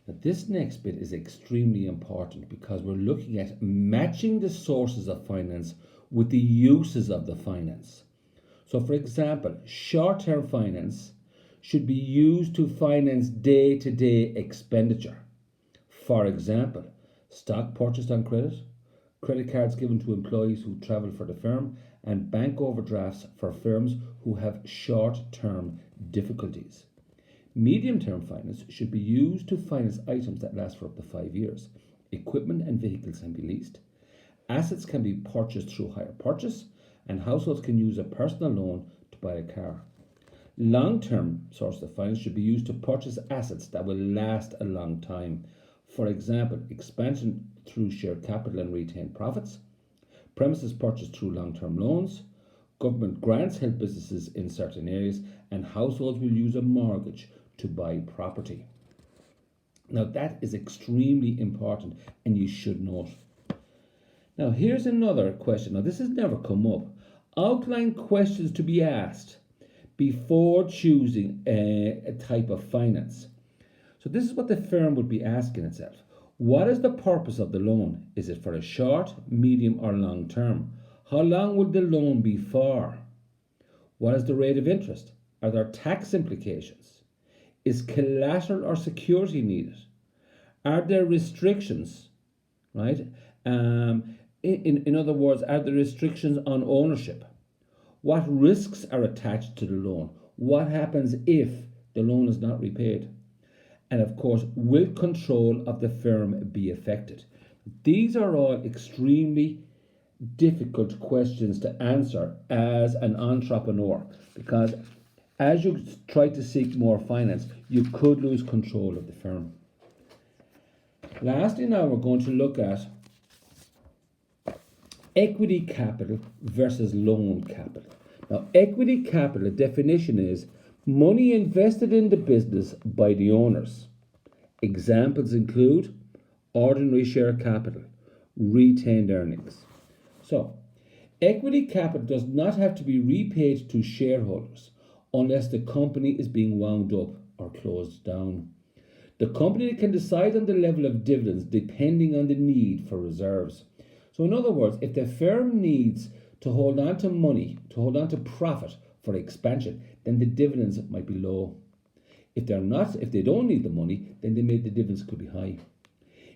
Now, this next bit is extremely important because we're looking at matching the sources of finance with the uses of the finance. So, for example, short term finance should be used to finance day to day expenditure. For example, stock purchased on credit, credit cards given to employees who travel for the firm, and bank overdrafts for firms who have short term difficulties. Medium term finance should be used to finance items that last for up to 5 years. Equipment and vehicles can be leased. Assets can be purchased through hire purchase, and households can use a personal loan to buy a car. Long term sources of finance should be used to purchase assets that will last a long time. For example, expansion through share capital and retained profits, premises purchased through long term loans, government grants help businesses in certain areas, and households will use a mortgage to buy property. Now, that is extremely important and you should know it. Now, here's another question. Now, this has never come up. Outline questions to be asked before choosing a type of finance. So, this is what the firm would be asking itself. What is the purpose of the loan? Is it for a short, medium, or long term? How long will the loan be for? What is the rate of interest? Are there tax implications? Is collateral or security needed? Are there restrictions? Right? In other words, are there restrictions on ownership? What risks are attached to the loan? What happens if the loan is not repaid? And of course, will control of the firm be affected? These are all extremely difficult questions to answer as an entrepreneur, because as you try to seek more finance, you could lose control of the firm. Lastly, now we're going to look at equity capital versus loan capital. Now, equity capital, the definition is money invested in the business by the owners. Examples include ordinary share capital, retained earnings. So, equity capital does not have to be repaid to shareholders unless the company is being wound up or closed down. The company can decide on the level of dividends depending on the need for reserves. So, in other words, if the firm needs to hold on to money, to hold on to profit for expansion, then the dividends might be low. If they don't need the money, then the dividends could be high.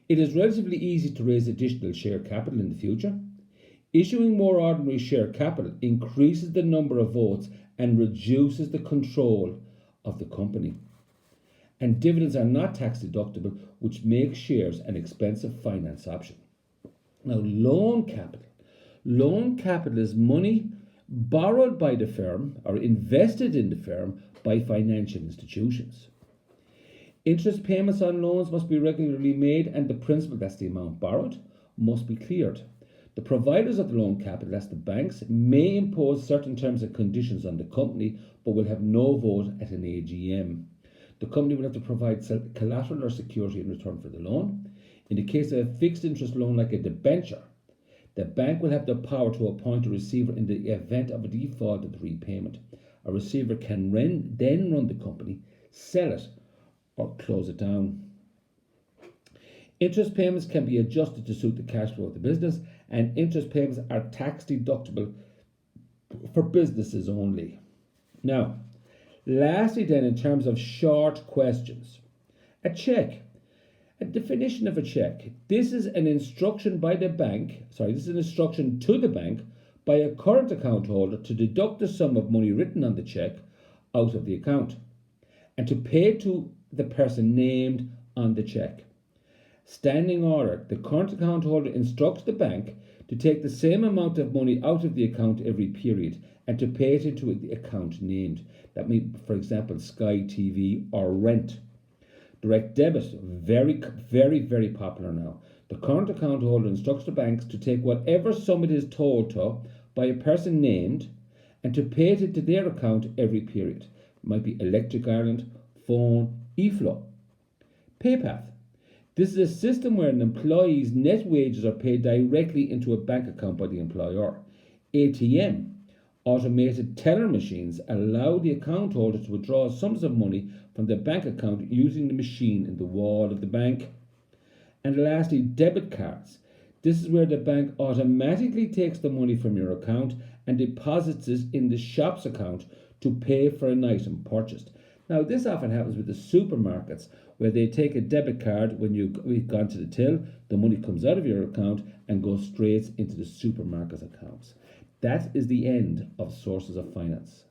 It is relatively easy to raise additional share capital in the future. Issuing more ordinary share capital increases the number of votes and reduces the control of the company. And dividends are not tax deductible, which makes shares an expensive finance option. Now, loan capital. Loan capital is money borrowed by the firm or invested in the firm by financial institutions. Interest payments on loans must be regularly made, and the principal, that's the amount borrowed, must be cleared. The providers of the loan capital, that's the banks, may impose certain terms and conditions on the company, but will have no vote at an AGM. The company will have to provide collateral or security in return for the loan. In the case of a fixed interest loan like a debenture, the bank will have the power to appoint a receiver in the event of a default of the repayment. A receiver can then run the company, sell it, or close it down. Interest payments can be adjusted to suit the cash flow of the business, and interest payments are tax deductible for businesses only. Now, lastly then, in terms of short questions, a check. A definition of a check. This is an instruction by the bank, this is an instruction to the bank by a current account holder to deduct the sum of money written on the check out of the account and to pay to the person named on the check. Standing order. The current account holder instructs the bank to take the same amount of money out of the account every period and to pay it into the account named. That means, for example, Sky TV or rent. Direct debit, very, very, very popular now. The current account holder instructs the banks to take whatever sum it is told to by a person named and to pay it into their account every period. It might be Electric Ireland, Phone, eFlow. PayPath. This is a system where an employee's net wages are paid directly into a bank account by the employer. ATM. Automated teller machines allow the account holder to withdraw sums of money from their bank account using the machine in the wall of the bank. And lastly, debit cards. This is where the bank automatically takes the money from your account and deposits it in the shop's account to pay for an item purchased. Now, this often happens with the supermarkets where they take a debit card when you've gone to the till, the money comes out of your account and goes straight into the supermarket's accounts. That is the end of sources of finance.